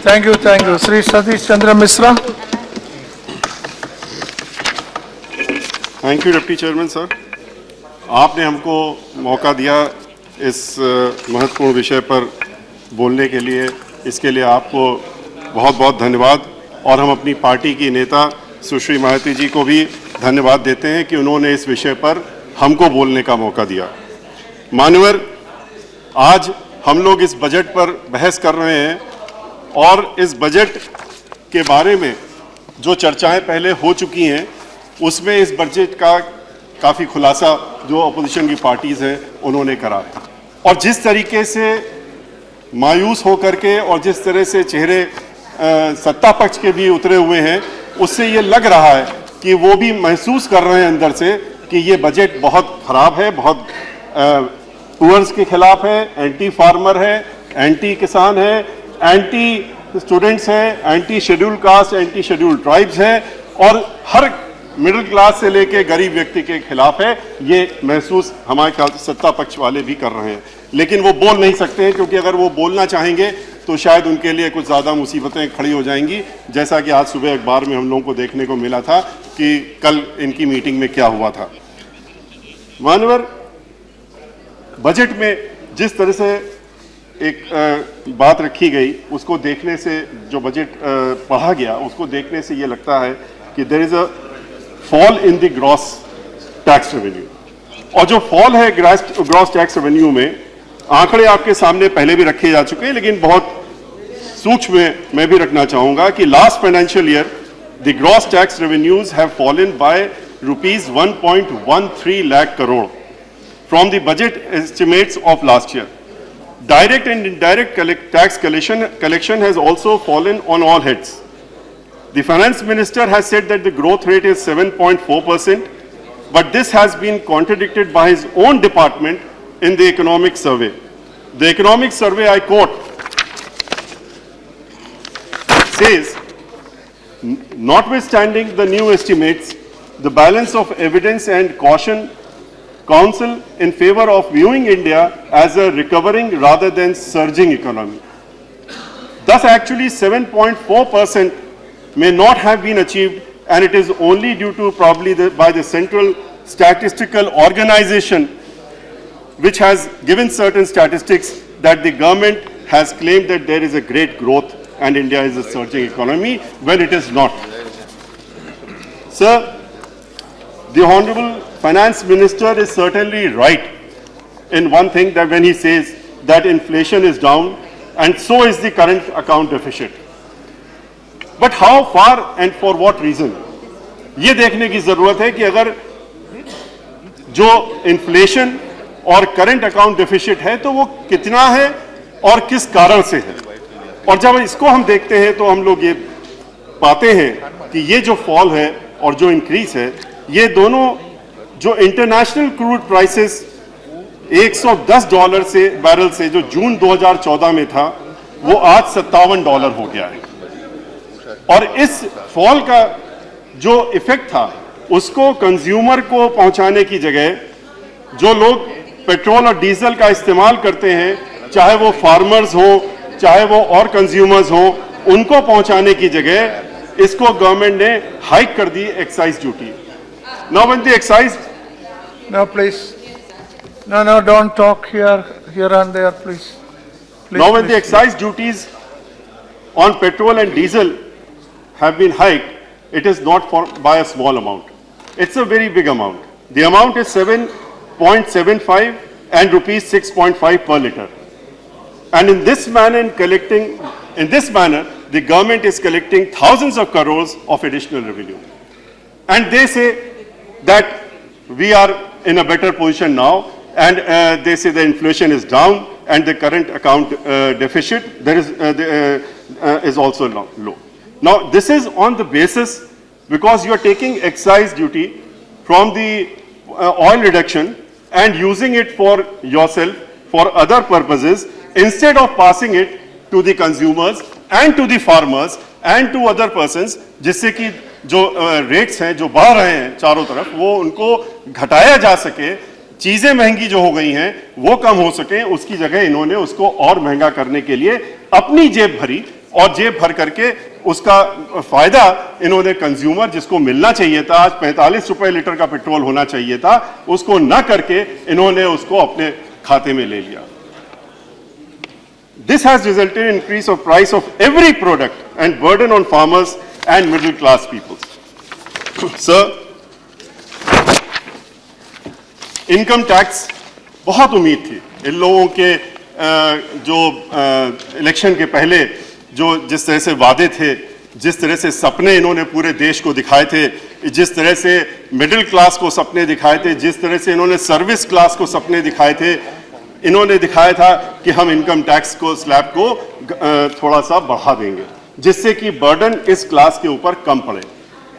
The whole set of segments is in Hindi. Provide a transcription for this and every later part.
Thank you. Sri Satish Chandra Misra. Thank you deputy chairman sir, आपने हमको मौका दिया इस महत्वपूर्ण विषय पर बोलने के लिए, इसके लिए आपको बहुत बहुत धन्यवाद। और हम अपनी पार्टी की नेता सुश्री मायावती जी को भी धन्यवाद देते हैं कि उन्होंने इस विषय पर हमको बोलने का मौका दिया। मान्यवर, आज हम लोग इस बजट पर बहस कर रहे हैं और इस बजट के बारे में जो चर्चाएं पहले हो चुकी हैं उसमें इस बजट का काफ़ी खुलासा जो अपोजिशन की पार्टीज़ हैं उन्होंने करा है। और जिस तरीके से मायूस होकर के और जिस तरह से चेहरे सत्ता पक्ष के भी उतरे हुए हैं, उससे ये लग रहा है कि वो भी महसूस कर रहे हैं अंदर से कि ये बजट बहुत खराब है, बहुत पुअर्स के खिलाफ है, एंटी फार्मर है, एंटी किसान है, एंटी स्टूडेंट्स है, anti schedule caste, anti schedule tribes है और हर मिडिल क्लास से लेके गरीब व्यक्ति के खिलाफ है। ये महसूस हमारे सत्ता पक्ष वाले भी कर रहे हैं, लेकिन वो बोल नहीं सकते हैं, क्योंकि अगर वो बोलना चाहेंगे तो शायद उनके लिए कुछ ज़्यादा मुसीबतें खड़ी हो जाएंगी, जैसा कि आज सुबह अखबार में हम लोगों को देखने को मिला था कि कल इनकी मीटिंग में क्या हुआ था। मानवर, बजट में जिस तरह से एक बात रखी गई उसको देखने से, जो बजट पढ़ा गया उसको देखने से ये लगता है कि there is a fall in the gross tax revenue. और जो फॉल है ग्रॉस टैक्स रेवेन्यू में, आंकड़े आपके सामने पहले भी रखे जा चुके हैं, लेकिन बहुत सूक्ष्म मैं भी रखना चाहूंगा कि last financial year the gross tax revenues have fallen by rupees 1.13 lakh crore from the budget estimates of last year. Direct and indirect tax collection has also fallen on all heads. The finance minister has said that the growth rate is 7.4%, but this has been contradicted by his own department in the economic survey. The economic survey, I quote, says, notwithstanding the new estimates, the balance of evidence and caution counsel in favor of viewing India as a recovering rather than surging economy. Thus, actually 7.4% may not have been achieved, and it is only due to probably by the Central Statistical Organization, which has given certain statistics that the government has claimed that there is a great growth and India is a surging economy, when it is not. Sir, the Honorable Finance Minister is certainly right in one thing, that when he says that inflation is down and so is the current account deficit. But how far and for what reason? ये देखने की जरूरत है कि अगर जो इन्फ्लेशन और करंट अकाउंट डेफिसिट है तो वो कितना है और किस कारण से है। और जब इसको हम देखते हैं तो हम लोग ये पाते हैं कि ये जो फॉल है और जो इंक्रीज है, ये दोनों जो इंटरनेशनल क्रूड प्राइसेस $110 से बैरल से जो जून 2014 में था, वो आज $57 हो गया है। और इस फॉल का जो इफेक्ट था उसको कंज्यूमर को पहुंचाने की जगह जो लोग पेट्रोल और डीजल का इस्तेमाल करते हैं, चाहे वो फार्मर्स हो चाहे वो और कंज्यूमर्स हो, उनको पहुंचाने की जगह इसको गवर्नमेंट ने हाइक कर दी excise duty. Now when the excise, No, please. No, don't talk here and there, please. Now when the excise duties on petrol and diesel have been hiked, it is not by a small amount. It's a very big amount. The amount is 7.75 and rupees 6.5 per liter. And in this manner, the government is collecting thousands of crores of additional revenue. And they say that we are in a better position now, and they say the inflation is down and the current account deficit is also low. Now this is on the basis because you are taking excise duty from the oil reduction and using it for yourself for other purposes, instead of passing it to the consumers and to the farmers and to other persons, जिससे कि जो रेट्स हैं जो बढ़ रहे हैं चारों तरफ, वो उनको घटाया जा सके, चीजें महंगी जो हो गई हैं वो कम हो सके, उसकी जगह इन्होंने उसको और महंगा करने के लिए अपनी जेब भरी और जेब भर करके उसका फायदा इन्होंने कंज्यूमर जिसको मिलना चाहिए था, आज 45 रुपए लीटर का पेट्रोल होना चाहिए था, उसको ना करके इन्होंने उसको अपने खाते में ले लिया। This has resulted in increase of price of every product and burden on farmers and middle class people. Sir, income tax बहुत उम्मीद थी इन लोगों के जो इलेक्शन के पहले जो जिस तरह से वादे थे, जिस तरह से सपने इन्होंने पूरे देश को दिखाए थे, जिस तरह से मिडिल क्लास को सपने दिखाए थे, जिस तरह से इन्होंने सर्विस क्लास को सपने दिखाए थे, इन्होंने दिखाया था कि हम इनकम टैक्स को स्लैब को थोड़ा सा बढ़ा देंगे जिससे कि बर्डन इस क्लास के ऊपर कम पड़े।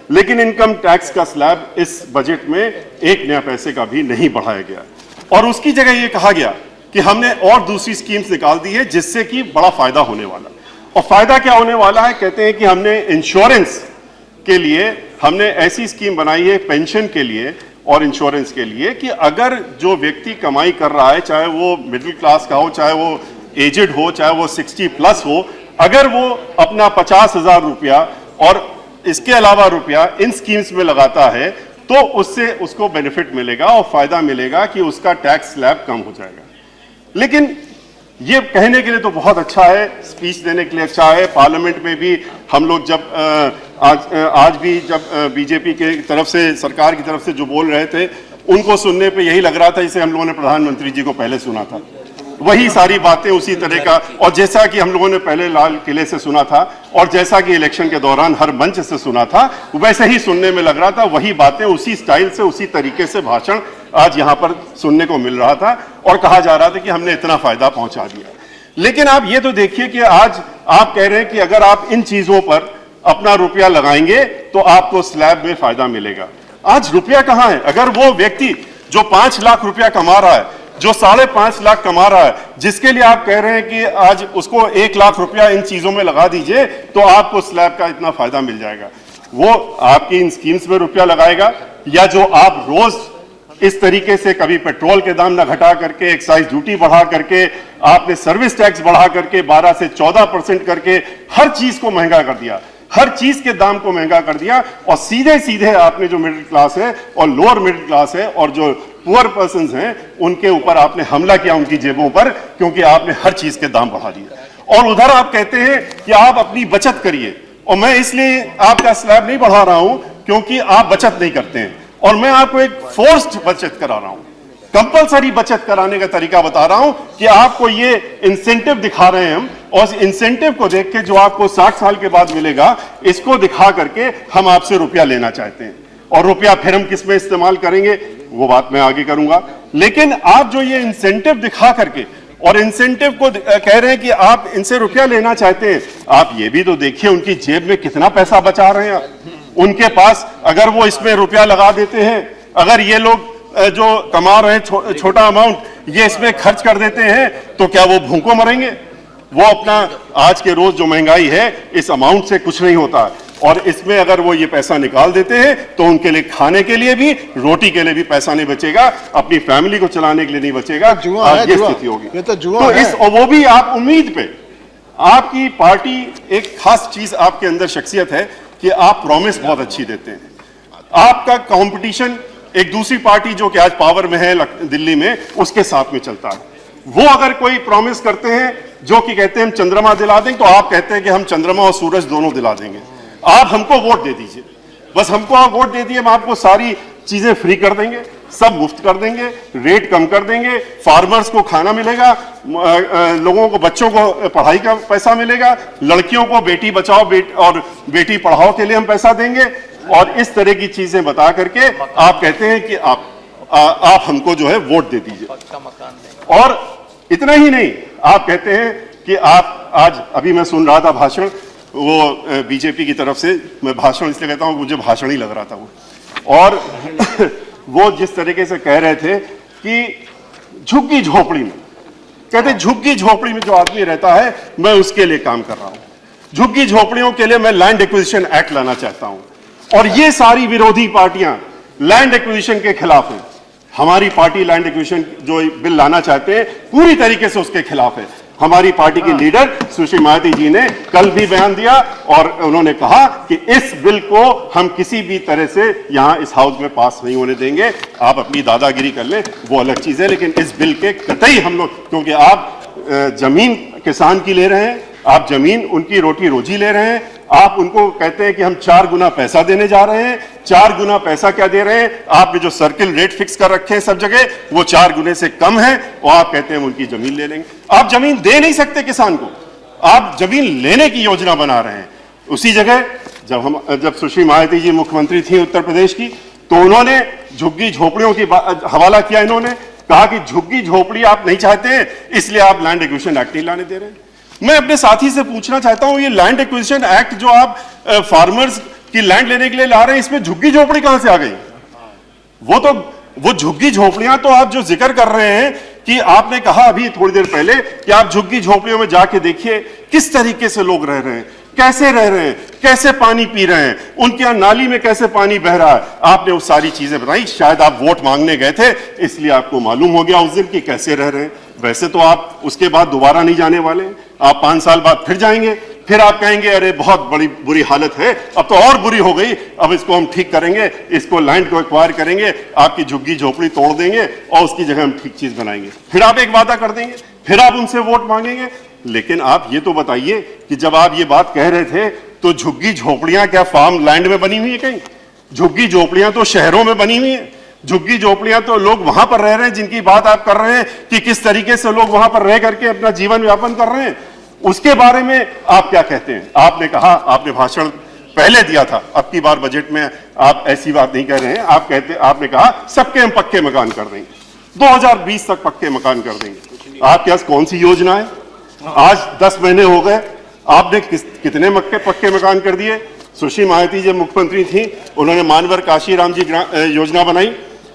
लेकिन इनकम टैक्स का स्लैब इस बजट में एक नया पैसे का भी नहीं बढ़ाया गया और उसकी जगह ये कहा गया कि हमने और दूसरी स्कीम्स निकाल दी है जिससे कि बड़ा फायदा होने वाला। और फायदा क्या होने वाला है? कहते हैं कि हमने इंश्योरेंस के लिए हमने ऐसी स्कीम बनाई है पेंशन के लिए और इंश्योरेंस के लिए कि अगर जो व्यक्ति कमाई कर रहा है, चाहे वो मिडिल क्लास का हो, चाहे वो एजेड हो, चाहे वो 60 प्लस हो, अगर वो अपना 50,000 रुपया और इसके अलावा रुपया इन स्कीम्स में लगाता है तो उससे उसको बेनिफिट मिलेगा और फायदा मिलेगा कि उसका टैक्स स्लैब कम हो जाएगा। लेकिन ये कहने के लिए तो बहुत अच्छा है, स्पीच देने के लिए अच्छा है, पार्लियामेंट में भी हम लोग जब आज भी जब बीजेपी के तरफ से, सरकार की तरफ से जो बोल रहे थे उनको सुनने पे यही लग रहा था जैसे हम लोगों ने प्रधानमंत्री जी को पहले सुना था, वही सारी बातें उसी तरह का, और जैसा कि हम लोगों ने पहले लाल किले से सुना था और जैसा कि इलेक्शन के दौरान हर मंच से सुना था वैसे ही सुनने में लग रहा था, वही बातें उसी स्टाइल से उसी तरीके से भाषण आज यहाँ पर सुनने को मिल रहा था और कहा जा रहा था कि हमने इतना फायदा पहुंचा दिया। लेकिन आप ये तो देखिए कि आज आप कह रहे हैं कि अगर आप इन चीजों पर अपना रुपया लगाएंगे तो आपको स्लैब में फायदा मिलेगा। आज रुपया कहाँ है? अगर वो व्यक्ति जो 5 लाख रुपया कमा रहा है, जो 5.5 लाख कमा रहा है, जिसके लिए आप कह रहे हैं कि आज उसको 1 लाख रुपया इन चीजों में लगा दीजिए तो आपको स्लैब का इतना फायदा मिल जाएगा, वो आपकी इन स्कीम्स में रुपया लगाएगा या जो आप रोज इस तरीके से कभी पेट्रोल के दाम ना घटा करके, एक्साइज ड्यूटी बढ़ा करके, आपने सर्विस टैक्स बढ़ा करके 12 से 14% करके हर चीज को महंगा कर दिया, हर चीज के दाम को महंगा कर दिया और सीधे सीधे आपने जो मिडिल क्लास है और लोअर मिडिल क्लास है और जो पुअर पर्संस हैं उनके ऊपर आपने हमला किया, उनकी जेबों पर, क्योंकि आपने हर चीज के दाम बढ़ा दिए। और उधर आप कहते हैं कि आप अपनी बचत करिए, और मैं इसलिए आपका स्लैब नहीं बढ़ा रहा हूं क्योंकि आप बचत नहीं करते हैं, और मैं आपको एक फोर्स्ड बचत करा रहा हूं, कंपलसरी बचत कराने का तरीका बता रहा हूं कि आपको ये इंसेंटिव दिखा रहे हैं हम, और इंसेंटिव को देख के जो आपको 60 साल के बाद मिलेगा, इसको दिखा करके हम आपसे रुपया लेना चाहते हैं। और रुपया फिर हम किस में इस्तेमाल करेंगे वो बात मैं आगे करूंगा। लेकिन आप जो ये इंसेंटिव दिखा करके और इंसेंटिव को कह रहे हैं कि आप इनसे रुपया लेना चाहते हैं, आप ये भी तो देखिए उनकी जेब में कितना पैसा बचा रहे हैं। उनके पास अगर वो इसमें रुपया लगा देते हैं, अगर ये लोग जो कमा रहे हैं छोटा अमाउंट ये इसमें खर्च कर देते हैं तो क्या वो भूखों मरेंगे? वो अपना आज के रोज जो महंगाई है इस अमाउंट से कुछ नहीं होता, और इसमें अगर वो ये पैसा निकाल देते हैं तो उनके लिए खाने के लिए भी, रोटी के लिए भी पैसा नहीं बचेगा, अपनी फैमिली को चलाने के लिए नहीं बचेगा। ये स्थिति होगी। ये तो जुआ है। इस, और वो भी आप उम्मीद पे, आपकी पार्टी एक खास चीज आपके अंदर शख्सियत है कि आप प्रॉमिस बहुत अच्छी देते हैं। आपका कंपटीशन एक दूसरी पार्टी जो कि आज पावर में है दिल्ली में, उसके साथ में चलता है। वो अगर कोई प्रॉमिस करते हैं जो कि कहते हैं हम चंद्रमा दिला देंगे, तो आप कहते हैं कि हम चंद्रमा और सूरज दोनों दिला देंगे, आप हमको वोट दे दीजिए, बस हमको आप वोट दे दिए, हम आपको सारी चीजें फ्री कर देंगे, सब मुफ्त कर देंगे, रेट कम कर देंगे, फार्मर्स को खाना मिलेगा, लोगों को, बच्चों को पढ़ाई का पैसा मिलेगा, लड़कियों को बेटी बचाओ और बेटी पढ़ाओ के लिए हम पैसा देंगे, और इस तरह की चीजें बता करके आप कहते हैं कि आप हमको जो है वोट दे दीजिए। और इतना ही नहीं, आप कहते हैं कि आप आज, अभी मैं सुन रहा था भाषण वो बीजेपी की तरफ से, मैं भाषण इसलिए कहता हूं मुझे भाषण ही लग रहा था वो, और वो जिस तरीके से कह रहे थे कि झुग्गी झोपड़ी में, कहते झुग्गी झोपड़ी में जो आदमी रहता है मैं उसके लिए काम कर रहा हूं, झुग्गी झोपड़ियों के लिए मैं लैंड एक्विजिशन एक्ट लाना चाहता हूं, और ये सारी विरोधी पार्टियां लैंड एक्विजिशन के खिलाफ है। हमारी पार्टी लैंड एक्विजिशन जो बिल लाना चाहते हैं पूरी तरीके से उसके खिलाफ है। हमारी पार्टी की लीडर सुश्री मायावती जी ने कल भी बयान दिया और उन्होंने कहा कि इस बिल को हम किसी भी तरह से यहां इस हाउस में पास नहीं होने देंगे। आप अपनी दादागिरी कर लें वो अलग चीज है, लेकिन इस बिल के कतई हम लोग, क्योंकि आप जमीन किसान की ले रहे हैं, आप जमीन उनकी रोटी रोजी ले रहे हैं, आप उनको कहते हैं कि हम 4 गुना पैसा देने जा रहे हैं। 4 गुना पैसा क्या दे रहे हैं? आपने जो सर्किल रेट फिक्स कर रखे हैं सब जगह, वो 4 गुने से कम है और आप कहते हैं हम उनकी जमीन ले लेंगे। आप जमीन दे नहीं सकते किसान को, आप जमीन लेने की योजना बना रहे हैं। उसी जगह जब सुश्री मायावती जी मुख्यमंत्री थी उत्तर प्रदेश की, तो उन्होंने झुग्गी झोपड़ियों की हवाला किया। इन्होंने कहा कि झुग्गी झोपड़ी आप नहीं चाहते, इसलिए आप लैंड एक्विजिशन एक्ट नहीं लाने दे रहे हैं। मैं अपने साथी से पूछना चाहता हूं, ये लैंड एक्विजिशन एक्ट जो आप फार्मर्स की लैंड लेने के लिए ला रहे हैं, इसमें झुग्गी झोपड़ी कहां से आ गई? वो झुग्गी झोपड़ियां तो आप जो जिक्र कर रहे हैं कि आपने कहा अभी थोड़ी देर पहले कि आप झुग्गी झोपड़ियों में जाके देखिए किस तरीके से लोग रह रहे हैं, कैसे रह रहे हैं, कैसे पानी पी रहे हैं, उनके यहां नाली में कैसे पानी बह रहा है। आपने वो सारी चीजें बताई। शायद आप वोट मांगने गए थे इसलिए आपको मालूम हो गया उस दिन कि कैसे रह रहे हैं। वैसे तो आप उसके बाद दोबारा नहीं जाने वाले, आप 5 साल बाद फिर जाएंगे, फिर आप कहेंगे अरे बहुत बड़ी बुरी हालत है, अब तो और बुरी हो गई, अब इसको हम ठीक करेंगे, इसको लैंड को एक्वायर करेंगे, आपकी झुग्गी झोपड़ी तोड़ देंगे और उसकी जगह हम ठीक चीज बनाएंगे। फिर आप एक वादा कर देंगे, फिर आप उनसे वोट मांगेंगे। लेकिन आप ये तो बताइए कि जब आप ये बात कह रहे थे तो झुग्गी झोपड़ियां क्या फार्म लैंड में बनी हुई है? कहीं झुग्गी झोपड़ियां तो शहरों में बनी हुई है। झुग्गी झोपड़ियां तो लोग वहां पर रह रहे हैं जिनकी बात आप कर रहे हैं कि किस तरीके से लोग वहां पर रह करके अपना जीवन यापन कर रहे हैं, उसके बारे में आप क्या कहते हैं? आपने कहा, आपने भाषण पहले दिया था, अब की बार बजट में आप ऐसी बात नहीं कह रहे हैं। आपने कहा सबके हम पक्के मकान कर देंगे, 2020 तक पक्के मकान कर देंगे। आपके पास कौन सी योजना है? आज 10 महीने हो गए, आपने कितने पक्के मकान कर दिए? सुश्री मायावती जब मुख्यमंत्री थी, उन्होंने मानवर काशीराम जी योजना बनाई।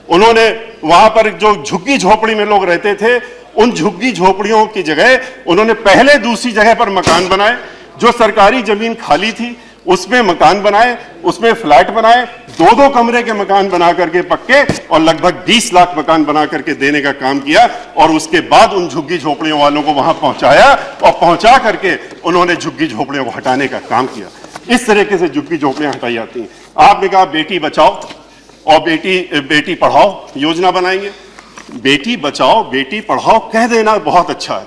उन्होंने वहां पर जो झुग्गी झोपड़ी में लोग रहते थे, उन झुग्गी झोपड़ियों की जगह उन्होंने पहले दूसरी जगह पर मकान बनाए। जो सरकारी जमीन खाली थी उसमें मकान बनाए, उसमें फ्लैट बनाए, 2-2 कमरे के मकान बना करके पक्के, और लगभग 20 लाख मकान बना करके देने का काम किया। और उसके बाद उन झुग्गी झोपड़ियों वालों को वहां पहुंचाया और पहुंचा करके उन्होंने झुग्गी झोपड़ियों को हटाने का काम किया। इस तरीके से झुग्गी झोपड़ियां हटाई जाती हैं। आपने कहा बेटी बचाओ और बेटी पढ़ाओ योजना बनाएंगे। बेटी बचाओ बेटी पढ़ाओ कह देना बहुत अच्छा है।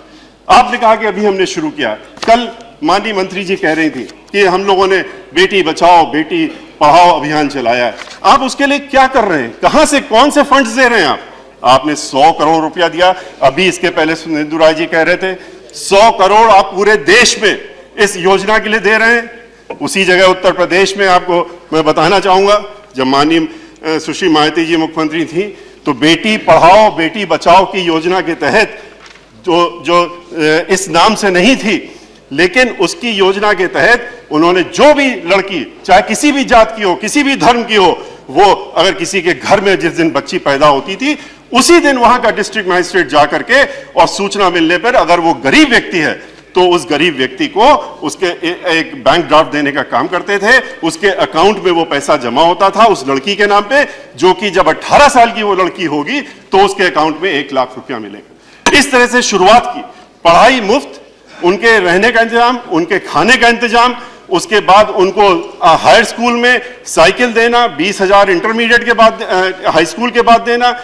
आपने कहा कि अभी हमने शुरू किया। कल माननीय मंत्री जी कह रही थी कि हम लोगों ने बेटी बचाओ बेटी पढ़ाओ अभियान चलाया है। आप उसके लिए क्या कर रहे हैं? कहां से, कौन से फंड्स दे रहे हैं आप? आपने 100 करोड़ रुपया दिया। अभी इसके पहले सुनिंदु राय जी कह रहे थे 100 करोड़ आप पूरे देश में इस योजना के लिए दे रहे हैं। उसी जगह उत्तर प्रदेश में आपको मैं बताना चाहूंगा, जब माननीय सुश्री मायावती जी मुख्यमंत्री थी तो बेटी पढ़ाओ बेटी बचाओ की योजना के तहत जो इस नाम से नहीं थी, लेकिन उसकी योजना के तहत उन्होंने जो भी लड़की चाहे किसी भी जात की हो, किसी भी धर्म की हो, वो अगर किसी के घर में जिस दिन बच्ची पैदा होती थी उसी दिन वहां का डिस्ट्रिक्ट मजिस्ट्रेट जा करके और सूचना मिलने पर अगर वो गरीब व्यक्ति है तो उस गरीब व्यक्ति को उसके एक बैंक ड्राफ्ट देने का काम करते थे। उसके अकाउंट में वो पैसा जमा होता था उस लड़की के नाम पे, जो कि जब 18 साल की वो लड़की होगी तो उसके अकाउंट में 1 लाख रुपया मिलेगा। इस तरह से शुरुआत की। पढ़ाई मुफ्त, उनके रहने का इंतजाम, उनके खाने का इंतजाम, उसके बाद उनको हायर स्कूल में साइकिल देना, 20,000 इंटरमीडिएट के बाद हाई स्कूल के बाद देना,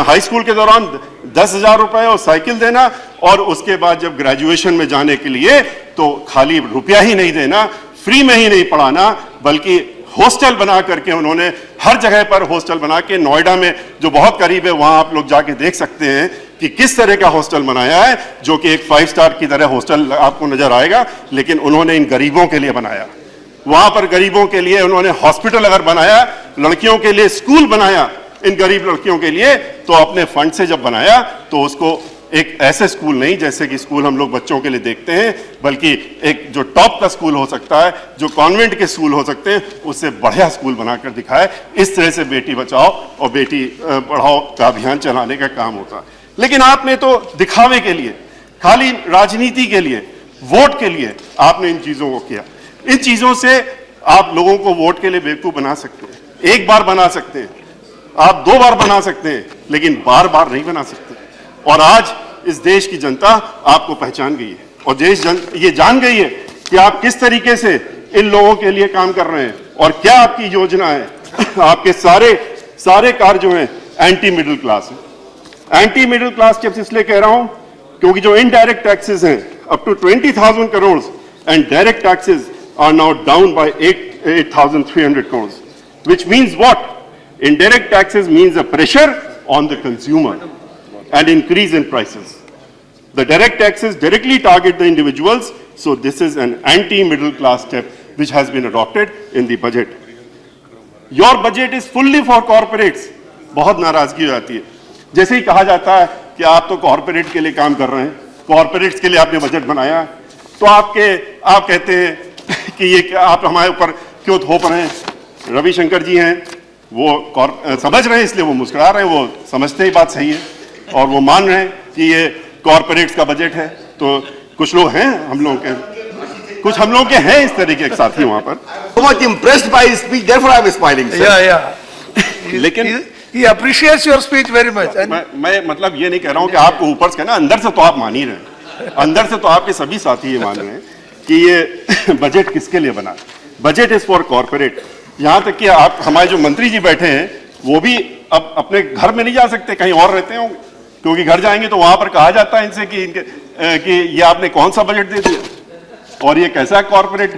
हाई स्कूल के दौरान 10,000 रुपए और साइकिल देना, और उसके बाद जब ग्रेजुएशन में जाने के लिए तो खाली रुपया ही नहीं देना, फ्री में ही नहीं पढ़ाना, बल्कि हॉस्टल बना करके उन्होंने हर जगह पर हॉस्टल बना के, नोएडा में जो बहुत करीब है वहां आप लोग जाके देख सकते हैं कि किस तरह का हॉस्टल बनाया है, जो कि एक 5 स्टार की तरह हॉस्टल आपको नजर आएगा, लेकिन उन्होंने इन गरीबों के लिए बनाया। वहां पर गरीबों के लिए उन्होंने हॉस्पिटल अगर बनाया, लड़कियों के लिए स्कूल बनाया इन गरीब लड़कियों के लिए, तो अपने फंड से जब बनाया तो उसको एक ऐसे स्कूल नहीं जैसे कि स्कूल हम लोग बच्चों के लिए देखते हैं, बल्कि एक जो टॉप का स्कूल हो सकता है, जो कॉन्वेंट के स्कूल हो सकते हैं, उससे बढ़िया स्कूल बनाकर दिखाए। इस तरह से बेटी बचाओ और बेटी पढ़ाओ का अभियान चलाने का काम होता है। लेकिन आपने तो दिखावे के लिए, खाली राजनीति के लिए, वोट के लिए आपने इन चीजों को किया। इन चीजों से आप लोगों को वोट के लिए बेवकूफ बना सकते हैं। एक बार बना सकते हैं, आप 2 बार बना सकते हैं, लेकिन बार बार नहीं बना सकते। और आज इस देश की जनता आपको पहचान गई है और ये जान गई है कि आप किस तरीके से इन लोगों के लिए काम कर रहे हैं और क्या आपकी योजना है। आपके सारे कार्य जो हैं एंटी मिडिल क्लास है। एंटी मिडिल क्लास के इसलिए कह रहा हूं क्योंकि जो इनडायरेक्ट टैक्सेस हैं up to 20,000 crore and direct taxes are now down by 8,300 crore, which means what? Indirect taxes means a pressure on the consumer and increase in prices. The direct taxes directly target the individuals, so this is an anti-middle class step which has been adopted in the budget. Your budget is fully for corporates. बहुत नाराजगी हो जाती है जैसे ही कहा जाता है कि आप तो कॉर्पोरेट के लिए काम कर रहे हैं, कॉर्पोरेट्स के लिए आपने बजट बनाया, तो आप कहते हैं कि ये आप हमारे ऊपर क्यों थोप रहे हैं। रविशंकर जी हैं, वो समझ रहे हैं इसलिए वो मुस्कुरा रहे हैं, वो समझते ही बात सही है और वो मान रहे हैं कि ये कॉर्पोरेट्स का बजट है। तो कुछ लोग हैं हम लोगों के हैं इस तरीके के साथी वहां पर। So much impressed by his speech, therefore I was smiling, sir. Yeah. लेकिन He appreciates your speech very much. And मैं मतलब ये नहीं कह रहा हूं कि आपको ऊपर से कहना, अंदर से तो आप मान ही रहे हैं, अंदर से तो आपके सभी साथी ये मान रहे हैं कि ये बजट किसके लिए बना। Budget is for corporate. यहां तक कि आप हमारे जो मंत्री जी बैठे हैं वो भी अब अपने घर में नहीं जा सकते, कहीं और रहते होंगे, क्योंकि घर जाएंगे तो वहां पर कहा जाता है इनसे कि ये आपने कौन सा बजट दे दिया और ये कैसा कॉर्पोरेट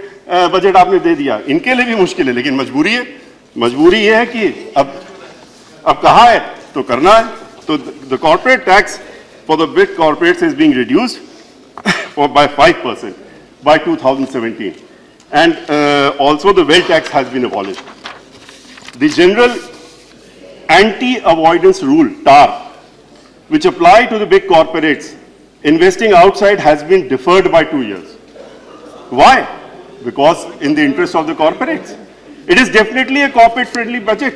बजट आपने दे दिया। इनके लिए भी मुश्किल है, लेकिन मजबूरी ये है कि अब कहा है तो करना है। तो the corporate tax for the big corporates is being reduced by 5% by 2017, and also the wealth tax has been abolished. The general anti-avoidance rule (TAR), which apply to the big corporates investing outside, has been deferred by 2 years. Why? Because in the interest of the corporates. It is definitely a corporate-friendly budget.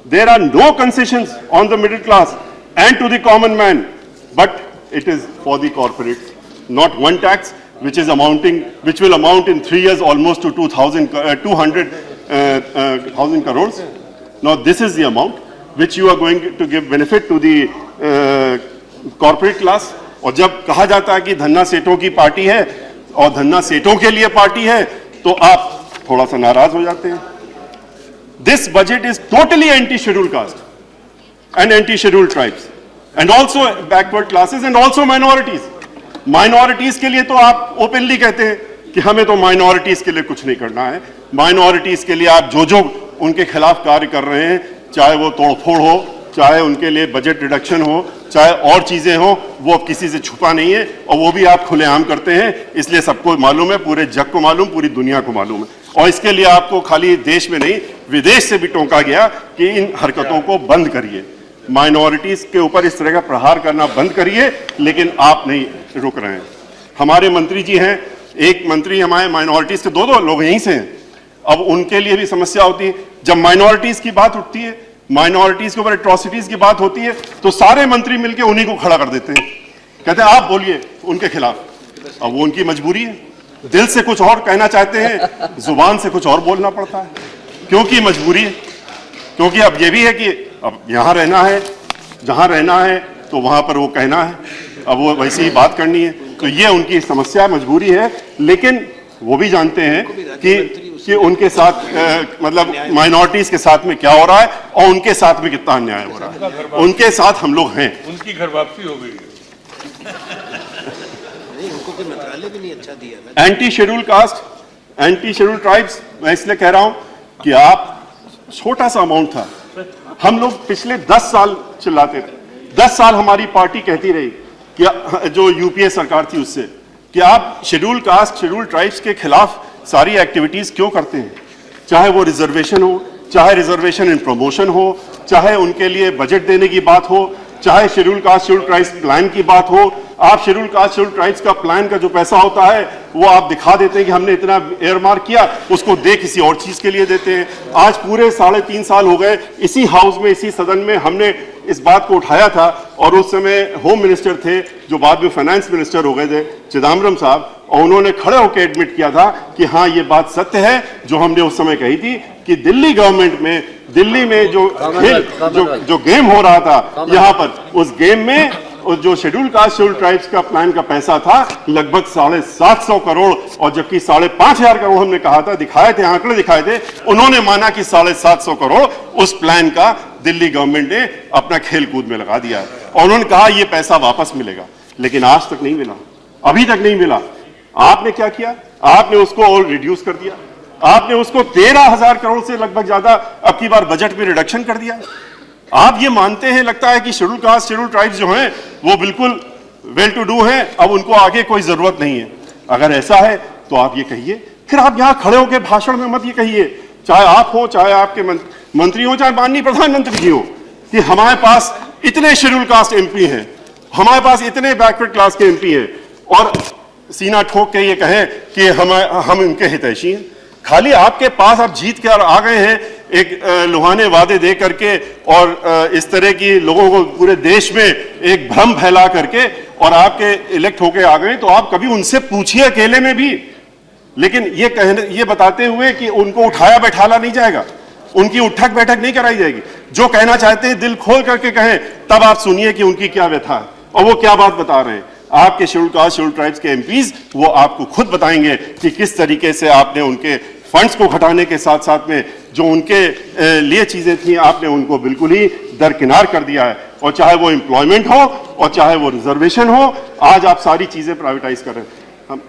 There are no concessions on the middle class and to the common man, but it is for the corporates. Not one tax, which will amount in 3 years almost to 200,000 crores. Now this is the amount which you are going to give benefit to the corporate class. और जब कहा जाता है कि धन्ना सेठों की पार्टी है और धन्ना सेठों के लिए पार्टी है, तो आप थोड़ा सा नाराज हो जाते हैं। This budget is totally anti-scheduled caste and anti-scheduled tribes and also backward classes and also minorities. Minorities के लिए तो आप openly कहते हैं कि हमें तो minorities के लिए कुछ नहीं करना है। Minorities के लिए आप जो उनके खिलाफ कार्य कर रहे हैं, चाहे वो तोड़फोड़ हो, चाहे उनके लिए बजट रिडक्शन हो, चाहे और चीजें हो, वो अब किसी से छुपा नहीं है और वो भी आप खुलेआम करते हैं। इसलिए सबको मालूम है, पूरे जग को मालूम, पूरी दुनिया को मालूम है। और इसके लिए आपको खाली देश में नहीं, विदेश से भी टोका गया कि इन हरकतों को बंद करिए, माइनॉरिटीज के ऊपर इस तरह का प्रहार करना बंद करिए, लेकिन आप नहीं रुक रहे हैं। हमारे मंत्री जी हैं, एक मंत्री हमारे माइनॉरिटीज के 2 लोग यहीं से हैं। अब उनके लिए भी समस्या होती है जब माइनॉरिटीज की बात उठती है, माइनॉरिटीज के ऊपर एट्रोसिटीज की बात होती है, तो सारे मंत्री मिलकर उन्हीं को खड़ा कर देते हैं, कहते हैं आप बोलिए उनके खिलाफ। अब वो उनकी मजबूरी है, दिल से कुछ और कहना चाहते हैं, जुबान से कुछ और बोलना पड़ता है, क्योंकि मजबूरी है। क्योंकि अब ये भी है कि अब यहां रहना है, जहां रहना है तो वहां पर वो कहना है, अब वो वैसी ही बात करनी है। तो ये उनकी समस्या, मजबूरी है, लेकिन वो भी जानते हैं कि उनके साथ मतलब माइनॉरिटीज के साथ में क्या हो रहा है और उनके साथ में कितना अन्याय हो रहा है। उनके साथ हम लोग हैं। उनकी घर वापसी हो गई है। मंत्रालय भी नहीं अच्छा दिया। Anti schedule caste, anti schedule tribes, मैं इसलिए कह रहा हूं कि आप छोटा सा अमाउंट था, हम लोग पिछले 10 साल चिल्लाते थे, 10 साल हमारी पार्टी कहती रही कि जो यूपीए सरकार थी उससे, कि आप शेड्यूल कास्ट, शेड्यूल ट्राइब्स के खिलाफ सारी एक्टिविटीज क्यों करते हैं, चाहे वो रिजर्वेशन हो, चाहे रिजर्वेशन इन प्रमोशन हो, चाहे उनके लिए बजट देने की बात हो, चाहे schedule caste schedule tribes plan की बात हो। आप शेड्यूल कास्ट शेड्यूल ट्राइब्स का प्लान का जो पैसा होता है वो आप दिखा देते हैं कि हमने इतना एयरमार्क किया, उसको दे किसी और चीज के लिए देते हैं। आज पूरे 3.5 साल हो गए, इसी हाउस में, इसी सदन में हमने इस बात को उठाया था और उस समय होम मिनिस्टर थे जो बाद में फाइनेंस मिनिस्टर हो गए थे, चिदम्बरम साहब, और उन्होंने खड़े होकर एडमिट किया था कि हाँ ये बात सत्य है जो हमने उस समय कही थी कि दिल्ली गवर्नमेंट में, दिल्ली में जो गेम हो रहा था यहाँ पर, उस गेम में जो शेड्यूल कास्ट शेड्यूल ट्राइब्स का प्लान का पैसा था लगभग 750 करोड़, और जबकि 5,500 करोड़ हमने कहा था, दिखाए थे, आंकड़े दिखाए थे, उन्होंने माना कि 750 करोड़ उस प्लान का दिल्ली गवर्नमेंट ने अपना खेल कूद में लगा दिया है, और उन्होंने कहा यह पैसा वापस मिलेगा, लेकिन आज तक नहीं मिला, अभी तक नहीं मिला। आपने क्या किया? आपने उसको और रिड्यूस कर दिया, आपने उसको 13,000 करोड़ से लगभग ज्यादा अब की बार बजट में रिडक्शन कर दिया। आप ये मानते हैं, लगता है कि शेड्यूल कास्ट शेड्यूल ट्राइब्स जो हैं वो बिल्कुल वेल टू डू हैं, अब उनको आगे कोई जरूरत नहीं है। अगर ऐसा है तो आप ये कहिए, फिर आप यहां खड़े होकर भाषण में मत ये कहिए, चाहे आप हो, चाहे आपके मंत्री हो, चाहे माननीय प्रधानमंत्री जी हो, कि हमारे पास इतने शेड्यूल कास्ट एमपी हैं, हमारे पास इतने बैकवर्ड क्लास के एमपी हैं, और सीना ठोक के ये कहें कि हम इनके हितैषी हैं। खाली आपके पास आप जीत के आ गए हैं एक लुहाने वादे दे करके, और इस तरह की लोगों को पूरे देश में एक भ्रम फैला करके, और आपके इलेक्ट होके आ गए, तो आप कभी उनसे पूछिए अकेले में भी, लेकिन ये बताते हुए कि उनको उठाया बैठाला नहीं जाएगा, उनकी उठक बैठक नहीं कराई जाएगी। जो कहना चाहते हैं दिल खोल करके कहें, तब आप सुनिए कि उनकी क्या व्यथा है और वो क्या बात बता रहे हैं। आपके शेड्यूल कास्ट शेड्यूल ट्राइब्स के एमपीज वो आपको खुद बताएंगे कि किस तरीके से आपने उनके फंड्स को घटाने के साथ साथ में जो उनके लिए चीजें थी आपने उनको बिल्कुल ही दरकिनार कर दिया है। और चाहे वो एम्प्लॉयमेंट हो और चाहे वो रिजर्वेशन हो, आज आप सारी चीजें प्राइवेटाइज कर रहे हैं।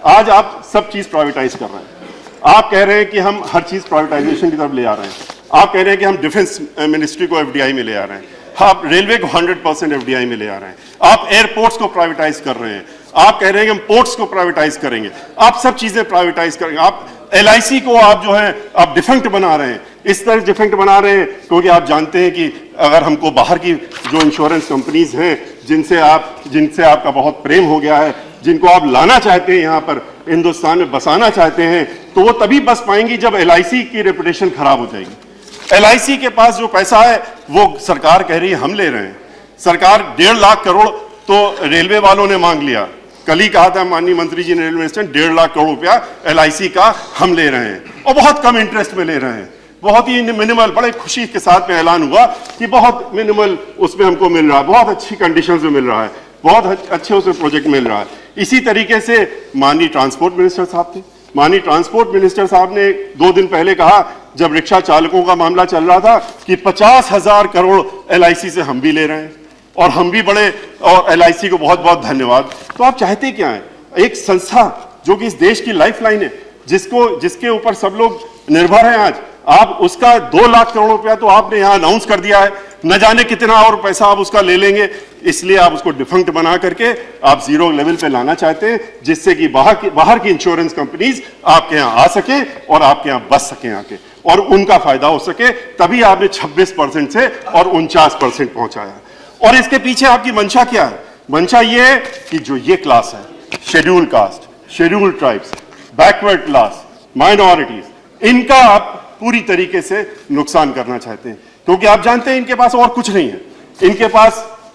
आज आप सब चीज प्राइवेटाइज कर रहे हैं। आप कह रहे हैं कि हम हर चीज प्राइवेटाइजेशन की तरफ ले आ रहे हैं। आप कह रहे हैं कि हम डिफेंस मिनिस्ट्री को एफडीआई में ले आ रहे हैं, आप रेलवे को 100% एफडीआई में ले आ रहे हैं, आप एयरपोर्ट्स को प्राइवेटाइज कर रहे हैं, आप कह रहे हैं कि हम पोर्ट्स को प्राइवेटाइज करेंगे, आप सब चीजें प्राइवेटाइज करेंगे, आप एलआईसी को आप जो है आप डिफेक्ट बना रहे हैं। इस तरह डिफेक्ट बना रहे हैं क्योंकि आप जानते हैं कि अगर हमको बाहर की जो इंश्योरेंस कंपनीज हैं जिनसे आपका बहुत प्रेम हो गया है, जिनको आप लाना चाहते हैं यहाँ पर हिंदुस्तान में बसाना चाहते हैं, तो वो तभी बस पाएंगी जब एलआईसी की रेपुटेशन खराब हो जाएगी। एलआईसी के पास जो पैसा है वो सरकार कह रही है हम ले रहे हैं। सरकार 1.5 लाख करोड़ तो रेलवे वालों ने मांग लिया, कल ही कहा था माननीय मंत्री जी ने रेलवे मिनिस्टर 1.5 लाख करोड़ रुपया एलआईसी का हम ले रहे हैं और बहुत कम इंटरेस्ट में ले रहे हैं, बहुत ही मिनिमल। बड़े खुशी के साथ में ऐलान हुआ कि बहुत मिनिमल उसमें हमको मिल रहा है, बहुत अच्छी कंडीशंस में मिल रहा है, बहुत अच्छे उसमें प्रोजेक्ट मिल रहा है। इसी तरीके से माननीय ट्रांसपोर्ट मिनिस्टर साहब थे, माननीय ट्रांसपोर्ट मिनिस्टर साहब ने 2 दिन पहले कहा जब रिक्शा चालकों का मामला चल रहा था कि 50,000 करोड़ एलआईसी से हम भी ले रहे हैं और हम भी बड़े, और एलआईसी को बहुत बहुत धन्यवाद। तो आप चाहते क्या है? एक संस्था जो कि इस देश की लाइफलाइन है, जिसके ऊपर सब लोग निर्भर हैं आज, आप उसका 2 लाख करोड़ रुपया तो आपने यहां अनाउंस कर दिया है, न जाने कितना और पैसा आप उसका ले लेंगे, इसलिए आप उसको डिफंक्ट बना करके आप जीरो लेवल पे लाना चाहते हैं, जिससे कि बाहर की इंश्योरेंस कंपनीज आपके यहां आ सके और आपके यहां बस सके आके और उनका फायदा हो सके। तभी आपने 26% से और 49% पहुंचाया। और इसके पीछे आपकी मंशा क्या है? मंशा ये है कि जो ये क्लास है, schedule caste, schedule tribes, backward class, minorities, इनका आप पूरी तरीके से नुकसान करना चाहते हैं, क्योंकि आप जानते हैं इनके पास और कुछ नहीं है।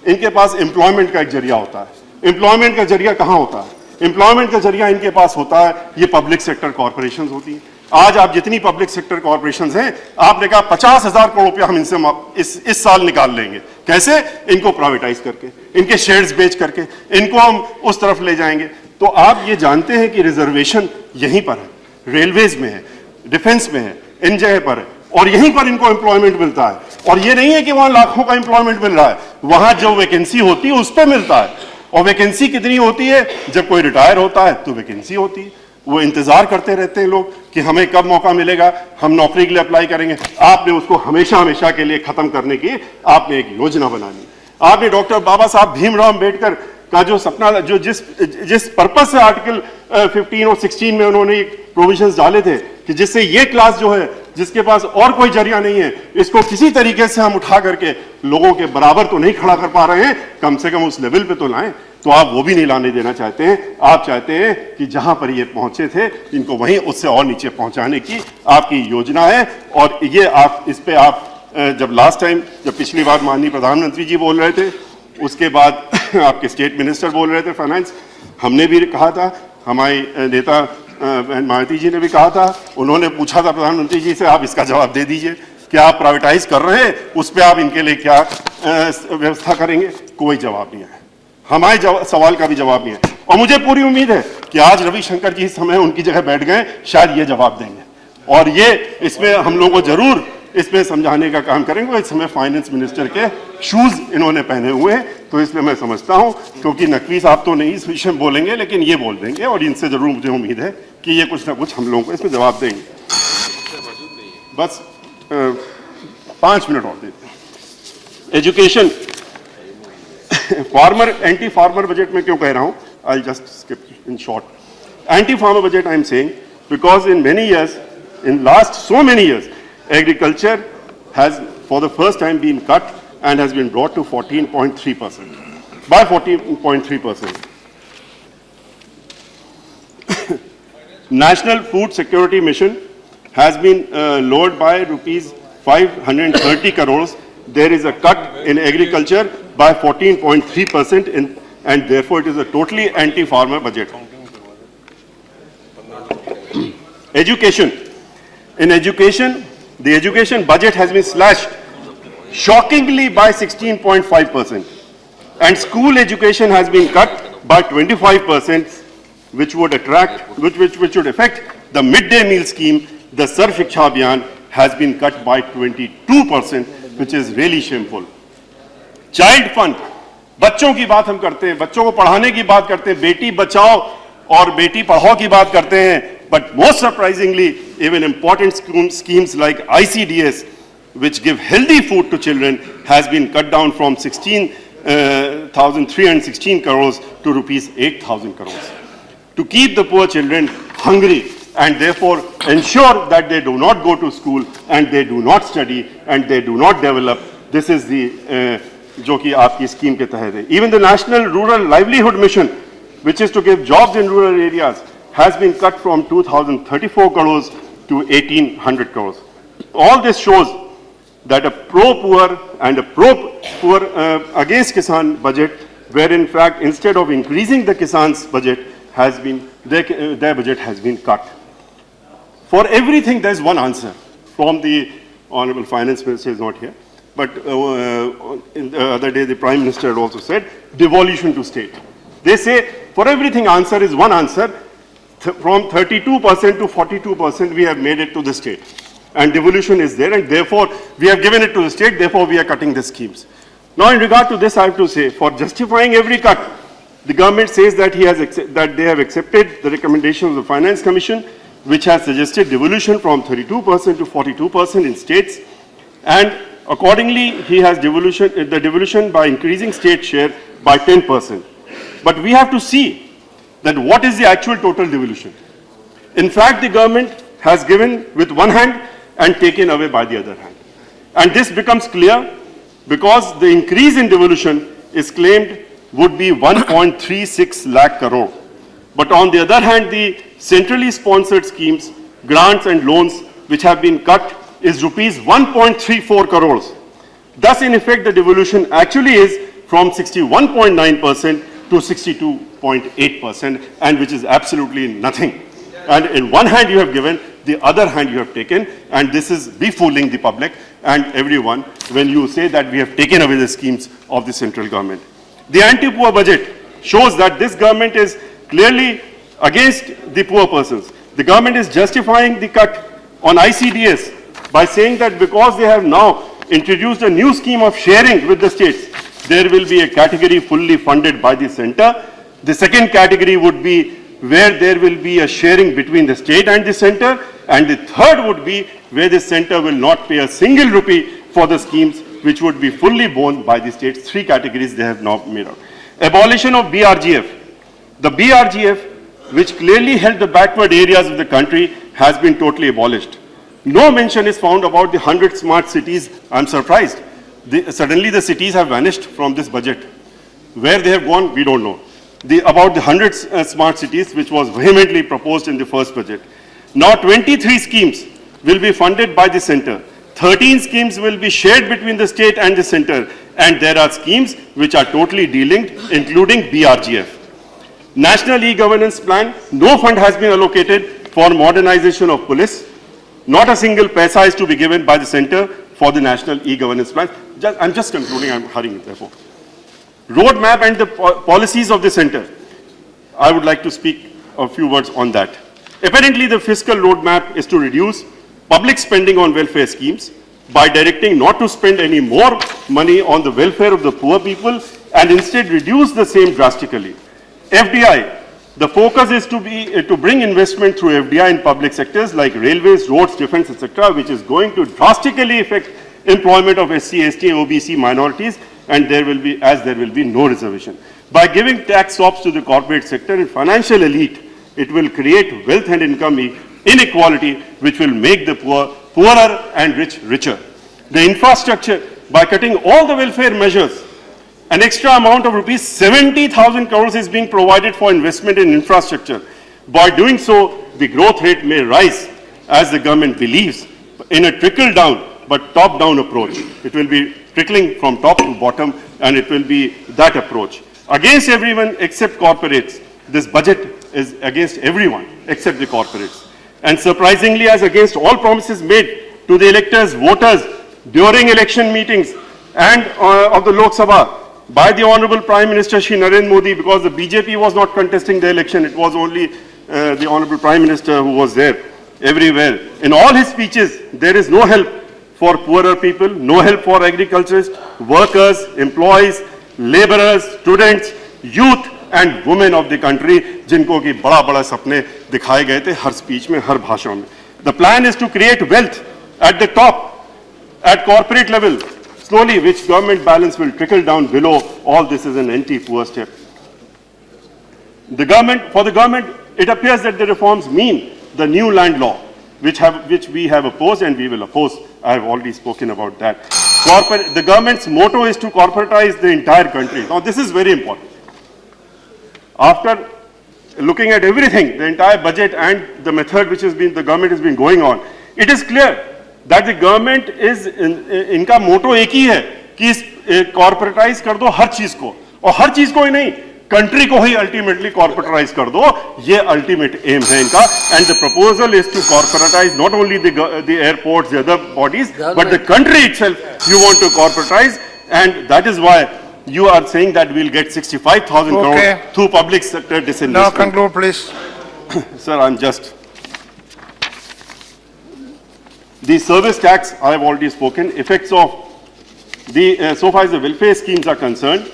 इनके पास एम्प्लॉयमेंट का एक जरिया होता है। एम्प्लॉयमेंट का जरिया कहां होता है? एम्प्लॉयमेंट का जरिया इनके पास होता है ये पब्लिक सेक्टर कॉर्पोरेशंस होती हैं। आज आप जितनी पब्लिक सेक्टर कॉर्पोरेशंस हैं, आपने कहा 50,000 करोड़ रुपया हम इनसे इस साल निकाल लेंगे। कैसे? इनको प्राइवेटाइज करके, इनके शेयर्स बेच करके, इनको हम उस तरफ ले जाएंगे। तो आप ये जानते हैं कि रिजर्वेशन यहीं पर है, रेलवेज में है, डिफेंस में है, इन जगह पर है, और यहीं पर इनको एम्प्लॉयमेंट मिलता है। और ये नहीं है कि वहां लाखों का एम्प्लॉयमेंट मिल रहा है, वहां जो वैकेंसी होती है उस पर मिलता है। और वैकेंसी कितनी होती है? जब कोई रिटायर होता है तो वैकेंसी होती है, वो इंतजार करते रहते हैं लोग कि हमें कब मौका मिलेगा, हम नौकरी के लिए अप्लाई करेंगे। आपने उसको हमेशा हमेशा के लिए खत्म करने की आपने एक योजना बना ली। आपने डॉक्टर बाबा साहब भीमराव अम्बेडकर का जो सपना, जो जिस पर्पस से आर्टिकल 15 और 16 में उन्होंने प्रोविजंस डाले थे कि जिससे ये क्लास जो है, जिसके पास और कोई जरिया नहीं है, इसको किसी तरीके से हम उठा करके लोगों के बराबर तो नहीं खड़ा कर पा रहे हैं, कम से कम उस लेवल पे तो लाएं। तो आप वो भी नहीं लाने देना चाहते हैं। आप चाहते हैं कि जहां पर ये पहुंचे थे इनको वहीं उससे और नीचे पहुंचाने की आपकी योजना है। और ये आप इस पे आप जब लास्ट टाइम, जब पिछली बार माननीय प्रधानमंत्री जी बोल रहे थे, उसके बाद आपके स्टेट मिनिस्टर बोल रहे थे फाइनेंस, हमने भी कहा था, हमारे नेता मायावती जी ने भी कहा था, उन्होंने पूछा था प्रधानमंत्री जी से आप इसका जवाब दे दीजिए क्या आप प्राइवेटाइज कर रहे हैं, उस पर आप इनके लिए क्या व्यवस्था करेंगे? कोई जवाब नहीं है, हमारे सवाल का भी जवाब नहीं है। और मुझे पूरी उम्मीद है कि आज रविशंकर जी इस समय उनकी जगह बैठ गए, शायद ये जवाब देंगे, और ये इसमें हम लोगों को जरूर इसमें समझाने का काम करेंगे। इस समय फाइनेंस मिनिस्टर के शूज इन्होंने पहने हुए हैं, तो इसलिए मैं समझता हूं, क्योंकि नकवी साहब तो नहीं इस विषय में बोलेंगे, लेकिन ये बोल देंगे, और इनसे जरूर मुझे उम्मीद है कि ये कुछ ना कुछ हम लोगों को इसमें जवाब देंगे। बस 5 मिनट और देते हैं। Education, farmer, anti farmer budget में क्यों कह रहा हूं? I just skip in short. Anti-farmer budget, I am saying, because in many years, in last so many years, agriculture has for the first time been cut and has been brought to 14.3%, by 14.3%. National Food Security Mission has been lowered by rupees 530 crores. There is a cut in agriculture by 14.3%, and therefore it is a totally anti-farmer budget. Education. In education, the education budget has been slashed shockingly by 16.5%, and school education has been cut by 25%, which would affect the midday meal scheme. The Sarv Shiksha Abhiyan has been cut by 22%, which is really shameful. Child fund, बच्चों की बात हम करते हैं, बच्चों को पढ़ाने की बात करते हैं, बेटी बचाओ और बेटी पढ़ाओ की बात करते हैं, but most surprisingly, even important schemes like ICDS, which give healthy food to children, has been cut down from 16,316 crores to rupees 8,000 crores. To keep the poor children hungry and therefore ensure that they do not go to school and they do not study and they do not develop, this is the जो कि आपकी स्कीम के तहत है. Even the National Rural Livelihood Mission, which is to give jobs in rural areas, has been cut from 2,034 crores to 1,800 crores. All this shows that a pro-poor and a pro-poor against Kisan budget, where in fact instead of increasing the Kisan's budget, has been their budget has been cut. For everything, there is one answer from the Honorable Finance Minister is not here. But in the other day, the Prime Minister had also said, devolution to state. They say, for everything answer is one answer. From 32% to 42%, we have made it to the state. And devolution is there, and therefore, we have given it to the state, therefore, we are cutting the schemes. Now, in regard to this, I have to say, for justifying every cut, the government says that, that they have accepted the recommendation of the Finance Commission, which has suggested devolution from 32% to 42% in states, and accordingly, he has the devolution by increasing state share by 10%. But we have to see that what is the actual total devolution. In fact, the government has given with one hand and taken away by the other hand. And this becomes clear because the increase in devolution is claimed would be 1.36 lakh crore. But on the other hand, the centrally sponsored schemes, grants and loans which have been cut is rupees 1.34 crores. Thus, in effect, the devolution actually is from 61.9% to 62.8%, and which is absolutely nothing. And in one hand you have given, the other hand you have taken, and this is befooling the public and everyone when you say that we have taken away the schemes of the central government. The anti-poor budget shows that this government is clearly against the poor persons. The government is justifying the cut on ICDS by saying that because they have now introduced a new scheme of sharing with the states, there will be a category fully funded by the center. The second category would be where there will be a sharing between the state and the center, and the third would be where the center will not pay a single rupee for the schemes, which would be fully borne by the states. Three categories they have now made out. Abolition of BRGF. The BRGF, which clearly held the backward areas of the country, has been totally abolished. No mention is found about the 100 smart cities. I'm surprised. Suddenly the cities have vanished from this budget. Where they have gone, we don't know. About the 100 smart cities, which was vehemently proposed in the first budget. Now 23 schemes will be funded by the center. 13 schemes will be shared between the state and the center. And there are schemes which are totally delinked, including BRGF. National e-governance plan, no fund has been allocated for modernization of police. Not a single paisa is to be given by the center for the national e-governance plan. I'm just concluding, I'm hurrying therefore. Roadmap and the policies of the center. I would like to speak a few words on that. Apparently, the fiscal roadmap is to reduce public spending on welfare schemes by directing not to spend any more money on the welfare of the poor people and instead reduce the same drastically. FDI, the focus is to bring investment through FDI in public sectors like railways, roads, defense, etc., which is going to drastically affect employment of SC, ST, OBC minorities, and there will be no reservation. By giving tax stops to the corporate sector and financial elite, it will create wealth and income inequality, which will make the poor poorer and rich richer. The infrastructure, by cutting all the welfare measures, an extra amount of rupees 70,000 crores is being provided for investment in infrastructure. By doing so, the growth rate may rise, as the government believes, in a trickle-down but top-down approach. It will be trickling from top to bottom, and it will be that approach. Against everyone except corporates. This budget is against everyone except the corporates. And surprisingly, as against all promises made to the electors, voters, during election meetings and of the Lok Sabha by the Honorable Prime Minister Shri Narendra Modi, because the BJP was not contesting the election, it was only the Honorable Prime Minister who was there everywhere. In all his speeches, there is no help for poorer people, no help for agriculturists, workers, employees, laborers, students, youth and women of the country, जिनको की बड़ा-बड़ा सपने दिखाए गए थे हर स्पीच में, हर भाषण में. The plan is to create wealth at the top, at corporate level, slowly, which government balance will trickle down below. All this is an anti-poor step. For the government, it appears that the reforms mean the new land law, which we have opposed and we will oppose. I have already spoken about that. The government's motto is to corporatize the entire country. Now, this is very important. After looking at everything, the entire budget and the method which the government has been going on, it is clear that the government is, इनका मोटो एक ही है कि corporatize कर दो हर चीज को, और हर चीज को ही नहीं, country को ही ultimately corporatize कर दो, ये ultimate aim है इनका. And the proposal is to corporatize not only the airports, the other bodies, but the country itself you want to corporatize, and that is why you are saying that we'll get 65,000 crores through public sector disinvestment. Now conclude, please. Sir, I'm just... The service tax, I have already spoken. Effects of the, so far as the welfare schemes are concerned,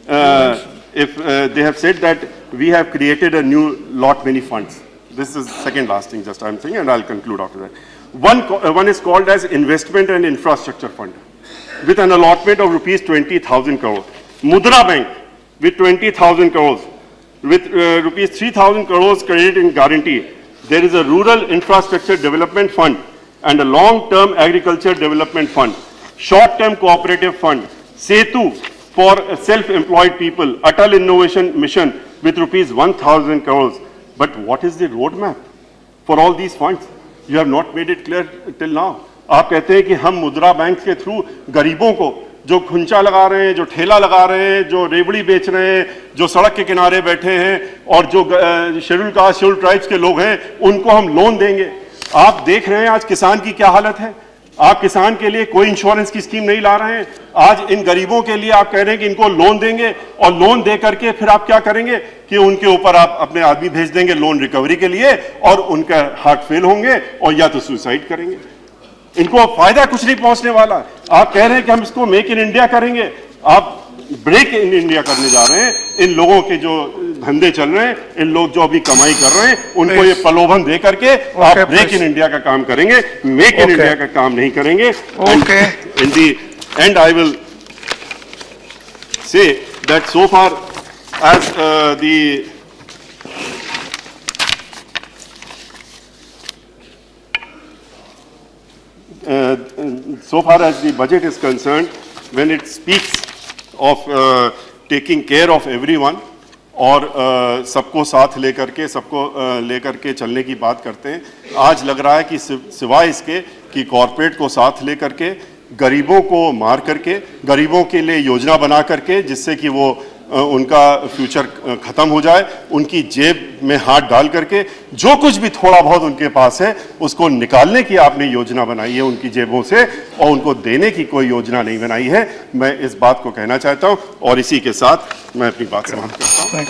if they have said that we have created a new lot many funds. This is the second last thing just I'm saying, and I'll conclude after that. One is called as Investment and Infrastructure Fund, with an allotment of rupees 20,000 crores. Mudra Bank with 20,000 crores, with rupees 3,000 crores credit in guarantee. There is a Rural Infrastructure Development Fund and a Long-Term Agriculture Development Fund, Short-Term Cooperative Fund, Setu for self-employed people, Atal Innovation Mission with rupees 1,000 crores. But what is the roadmap for all these funds? You have not made it clear till now. आप कहते हैं कि हम मुद्रा बैंक के थ्रू गरीबों को जो खुंचा लगा रहे हैं, जो ठेला लगा रहे हैं, जो रेवड़ी बेच रहे हैं, जो सड़क के किनारे बैठे हैं और जो शेड्यूल कास्ट शेड्यूल ट्राइब्स के लोग हैं, उनको हम लोन देंगे. आप देख रहे हैं आज किसान की क्या हालत है. आप किसान के लिए कोई इंश्योरेंस की स्कीम नहीं ला रहे हैं. आज इन गरीबों के लिए आप कह रहे हैं कि इनको लोन देंगे, और लोन दे करके फिर आप क्या करेंगे कि उनके ऊपर आप अपने आदमी भेज देंगे लोन रिकवरी के लिए, और उनका हार्ट फेल होंगे और या तो सुसाइड करेंगे. इनको फायदा कुछ नहीं पहुंचने वाला. आप कह रहे हैं कि हम इसको मेक इन इंडिया करेंगे, आप ब्रेक इन इंडिया करने जा रहे हैं. इन लोगों के जो धंधे चल रहे हैं, इन लोग जो अभी कमाई कर रहे हैं, उनको ये प्रलोभन दे करके आप ब्रेक इन इंडिया का काम करेंगे, मेक इन इंडिया का काम नहीं करेंगे. In the end I will say that so far as the so far as the budget is concerned, when it speaks of taking care of everyone और सबको साथ लेकर के लेकर के चलने की बात करते हैं, आज लग रहा है कि सिवाय इसके कि कॉरपोरेट को साथ लेकर के, गरीबों को मार करके, गरीबों के लिए योजना बना करके जिससे कि वो उनका फ्यूचर खत्म हो जाए, उनकी जेब में हाथ डाल करके जो कुछ भी थोड़ा बहुत उनके पास है उसको निकालने की आपने योजना बनाई है उनकी जेबों से, और उनको देने की कोई योजना नहीं बनाई है। मैं इस बात को कहना चाहता हूं और इसी के साथ मैं अपनी बात समाप्त करता हूं।